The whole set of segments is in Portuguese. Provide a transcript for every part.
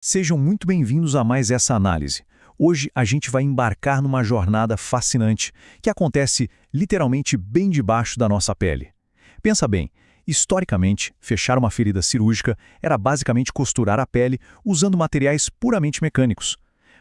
Sejam muito bem-vindos a mais essa análise. Hoje a gente vai embarcar numa jornada fascinante que acontece literalmente bem debaixo da nossa pele. Pensa bem, historicamente, fechar uma ferida cirúrgica era basicamente costurar a pele usando materiais puramente mecânicos.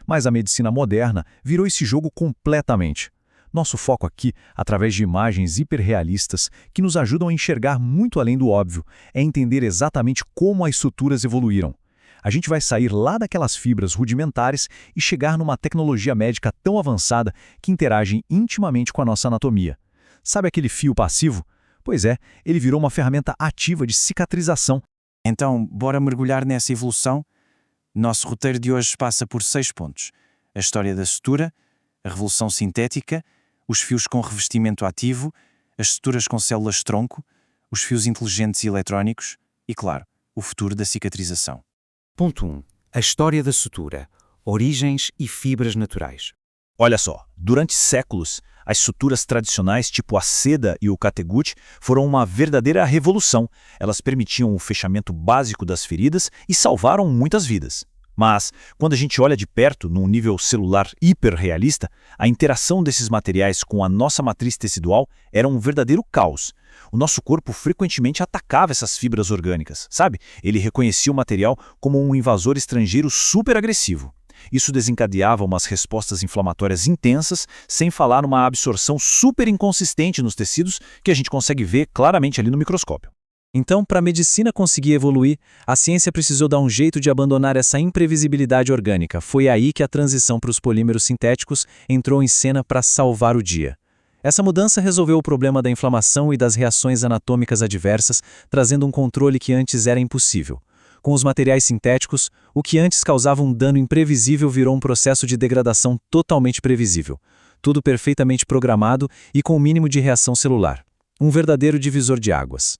Mas a medicina moderna virou esse jogo completamente. Nosso foco aqui, através de imagens hiperrealistas que nos ajudam a enxergar muito além do óbvio, é entender exatamente como as suturas evoluíram. A gente vai sair lá daquelas fibras rudimentares e chegar numa tecnologia médica tão avançada que interage intimamente com a nossa anatomia. Sabe aquele fio passivo? Pois é, ele virou uma ferramenta ativa de cicatrização. Então, bora mergulhar nessa evolução? Nosso roteiro de hoje passa por 6 pontos. A história da sutura, a revolução sintética, os fios com revestimento ativo, as suturas com células-tronco, os fios inteligentes e eletrónicos e, claro, o futuro da cicatrização. Ponto 1. A história da sutura. Origens e fibras naturais. Olha só, durante séculos, as suturas tradicionais tipo a seda e o catgut foram uma verdadeira revolução. Elas permitiam o fechamento básico das feridas e salvaram muitas vidas. Mas, quando a gente olha de perto, num nível celular hiperrealista, a interação desses materiais com a nossa matriz tecidual era um verdadeiro caos. O nosso corpo frequentemente atacava essas fibras orgânicas, sabe? Ele reconhecia o material como um invasor estrangeiro super agressivo. Isso desencadeava umas respostas inflamatórias intensas, sem falar numa absorção super inconsistente nos tecidos que a gente consegue ver claramente ali no microscópio. Então, para a medicina conseguir evoluir, a ciência precisou dar um jeito de abandonar essa imprevisibilidade orgânica. Foi aí que a transição para os polímeros sintéticos entrou em cena para salvar o dia. Essa mudança resolveu o problema da inflamação e das reações anatômicas adversas, trazendo um controle que antes era impossível. Com os materiais sintéticos, o que antes causava um dano imprevisível virou um processo de degradação totalmente previsível. Tudo perfeitamente programado e com o mínimo de reação celular. Um verdadeiro divisor de águas.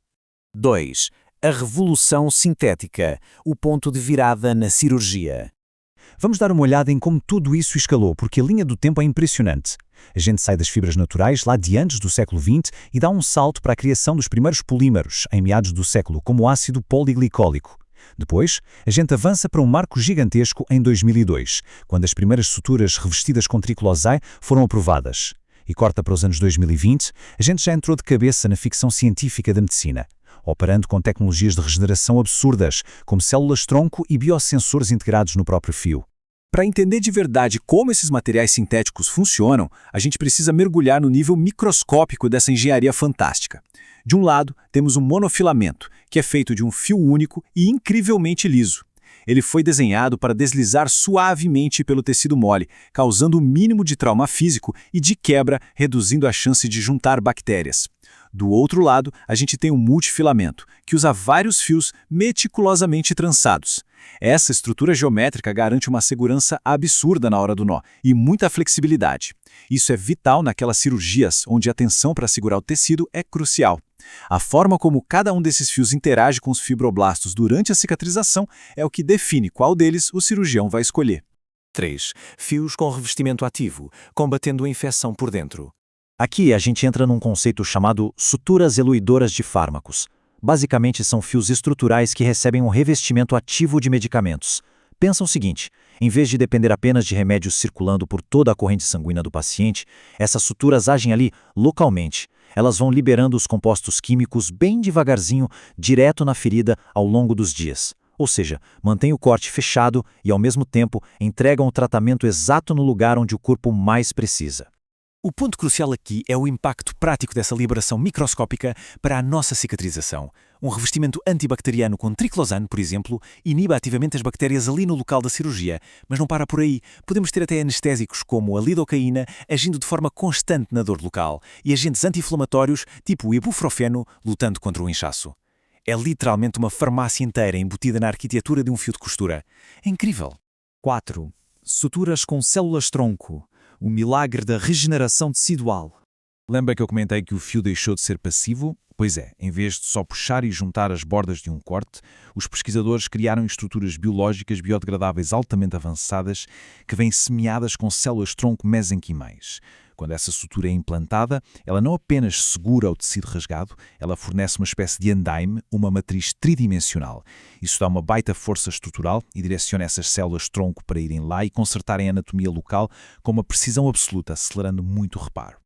2. A revolução sintética. O ponto de virada na cirurgia. Vamos dar uma olhada em como tudo isso escalou, porque a linha do tempo é impressionante. A gente sai das fibras naturais lá de antes do século XX e dá um salto para a criação dos primeiros polímeros, em meados do século, como o ácido poliglicólico. Depois, a gente avança para um marco gigantesco em 2002, quando as primeiras suturas revestidas com triclosai foram aprovadas. E corta para os anos 2020, a gente já entrou de cabeça na ficção científica da medicina, operando com tecnologias de regeneração absurdas, como células-tronco e biosensores integrados no próprio fio. Para entender de verdade como esses materiais sintéticos funcionam, a gente precisa mergulhar no nível microscópico dessa engenharia fantástica. De um lado, temos um monofilamento, que é feito de um fio único e incrivelmente liso. Ele foi desenhado para deslizar suavemente pelo tecido mole, causando o mínimo de trauma físico e, de quebra, reduzindo a chance de juntar bactérias. Do outro lado, a gente tem um multifilamento, que usa vários fios meticulosamente trançados. Essa estrutura geométrica garante uma segurança absurda na hora do nó e muita flexibilidade. Isso é vital naquelas cirurgias onde a tensão para segurar o tecido é crucial. A forma como cada um desses fios interage com os fibroblastos durante a cicatrização é o que define qual deles o cirurgião vai escolher. 3. Fios com revestimento ativo, combatendo a infecção por dentro. Aqui a gente entra num conceito chamado suturas eluidoras de fármacos. Basicamente são fios estruturais que recebem um revestimento ativo de medicamentos. Pensa o seguinte, em vez de depender apenas de remédios circulando por toda a corrente sanguínea do paciente, essas suturas agem ali localmente. Elas vão liberando os compostos químicos bem devagarzinho, direto na ferida ao longo dos dias. Ou seja, mantém o corte fechado e, ao mesmo tempo, entregam o tratamento exato no lugar onde o corpo mais precisa. O ponto crucial aqui é o impacto prático dessa liberação microscópica para a nossa cicatrização. Um revestimento antibacteriano com triclosano, por exemplo, inibe ativamente as bactérias ali no local da cirurgia, mas não para por aí. Podemos ter até anestésicos como a lidocaína agindo de forma constante na dor local e agentes anti-inflamatórios tipo o ibuprofeno lutando contra o inchaço. É literalmente uma farmácia inteira embutida na arquitetura de um fio de costura. É incrível. 4. Suturas com células-tronco. O milagre da regeneração tecidual. Lembra que eu comentei que o fio deixou de ser passivo? Pois é, em vez de só puxar e juntar as bordas de um corte, os pesquisadores criaram estruturas biológicas biodegradáveis altamente avançadas que vêm semeadas com células-tronco mesenquimais. Quando essa sutura é implantada, ela não apenas segura o tecido rasgado, ela fornece uma espécie de andaime, uma matriz tridimensional. Isso dá uma baita força estrutural e direciona essas células-tronco para irem lá e consertarem a anatomia local com uma precisão absoluta, acelerando muito o reparo.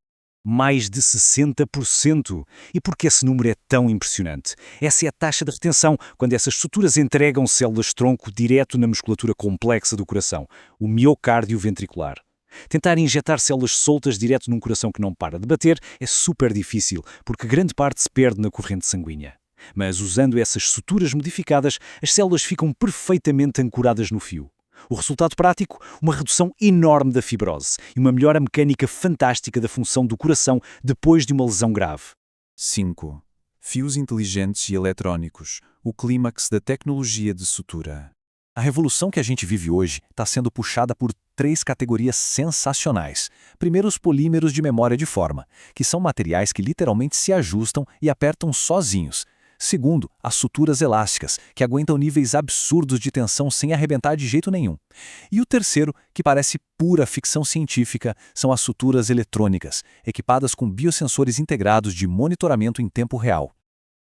Mais de 60%. E por que esse número é tão impressionante? Essa é a taxa de retenção, quando essas suturas entregam células-tronco direto na musculatura complexa do coração, o miocárdio ventricular. Tentar injetar células soltas direto num coração que não para de bater é super difícil, porque grande parte se perde na corrente sanguínea. Mas usando essas suturas modificadas, as células ficam perfeitamente ancoradas no fio. O resultado prático? Uma redução enorme da fibrose e uma melhora mecânica fantástica da função do coração depois de uma lesão grave. 5. Fios inteligentes e eletrónicos, o clímax da tecnologia de sutura. A revolução que a gente vive hoje está sendo puxada por 3 categorias sensacionais. Primeiro, os polímeros de memória de forma, que são materiais que literalmente se ajustam e apertam sozinhos. Segundo, as suturas elásticas, que aguentam níveis absurdos de tensão sem arrebentar de jeito nenhum. E o terceiro, que parece pura ficção científica, são as suturas eletrônicas, equipadas com biosensores integrados de monitoramento em tempo real.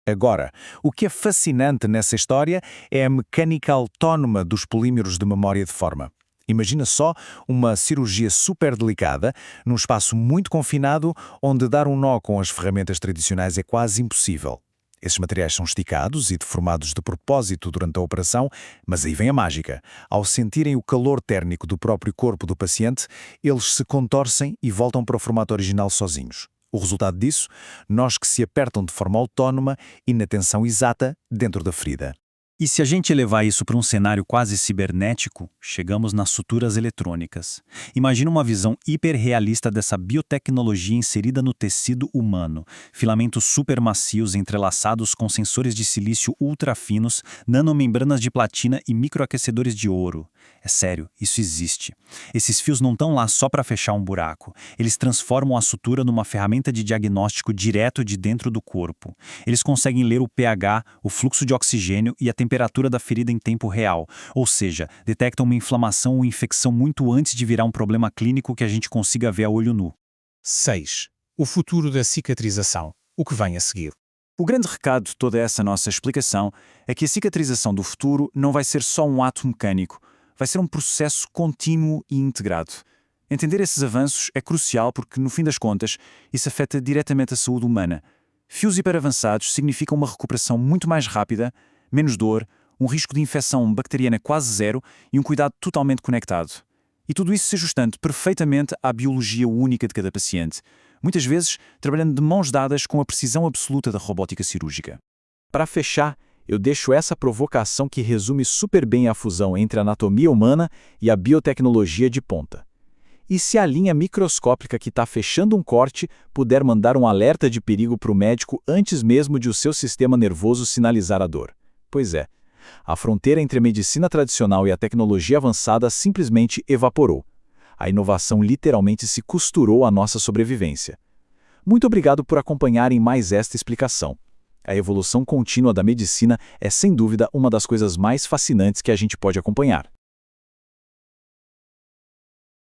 Agora, o que é fascinante nessa história é a mecânica autónoma dos polímeros de memória de forma. Imagina só uma cirurgia super delicada, num espaço muito confinado, onde dar um nó com as ferramentas tradicionais é quase impossível. Esses materiais são esticados e deformados de propósito durante a operação, mas aí vem a mágica. Ao sentirem o calor térmico do próprio corpo do paciente, eles se contorcem e voltam para o formato original sozinhos. O resultado disso? Nós que se apertam de forma autónoma e na tensão exata dentro da ferida. E se a gente levar isso para um cenário quase cibernético, chegamos nas suturas eletrônicas. Imagina uma visão hiperrealista dessa biotecnologia inserida no tecido humano. Filamentos supermacios entrelaçados com sensores de silício ultra finos, nanomembranas de platina e microaquecedores de ouro. É sério, isso existe. Esses fios não estão lá só para fechar um buraco. Eles transformam a sutura numa ferramenta de diagnóstico direto de dentro do corpo. Eles conseguem ler o pH, o fluxo de oxigênio e a temperatura da ferida em tempo real, ou seja, detectam uma inflamação ou infecção muito antes de virar um problema clínico que a gente consiga ver a olho nu. 6. O futuro da cicatrização. O que vem a seguir. O grande recado de toda essa nossa explicação é que a cicatrização do futuro não vai ser só um ato mecânico, vai ser um processo contínuo e integrado. Entender esses avanços é crucial porque, no fim das contas, isso afeta diretamente a saúde humana. Fios hiperavançados significam uma recuperação muito mais rápida, menos dor, um risco de infecção bacteriana quase zero e um cuidado totalmente conectado. E tudo isso se ajustando perfeitamente à biologia única de cada paciente, muitas vezes trabalhando de mãos dadas com a precisão absoluta da robótica cirúrgica. Para fechar, eu deixo essa provocação que resume super bem a fusão entre a anatomia humana e a biotecnologia de ponta. E se a linha microscópica que está fechando um corte puder mandar um alerta de perigo para o médico antes mesmo de o seu sistema nervoso sinalizar a dor? Pois é, a fronteira entre a medicina tradicional e a tecnologia avançada simplesmente evaporou. A inovação literalmente se costurou à nossa sobrevivência. Muito obrigado por acompanharem mais esta explicação. A evolução contínua da medicina é, sem dúvida, uma das coisas mais fascinantes que a gente pode acompanhar.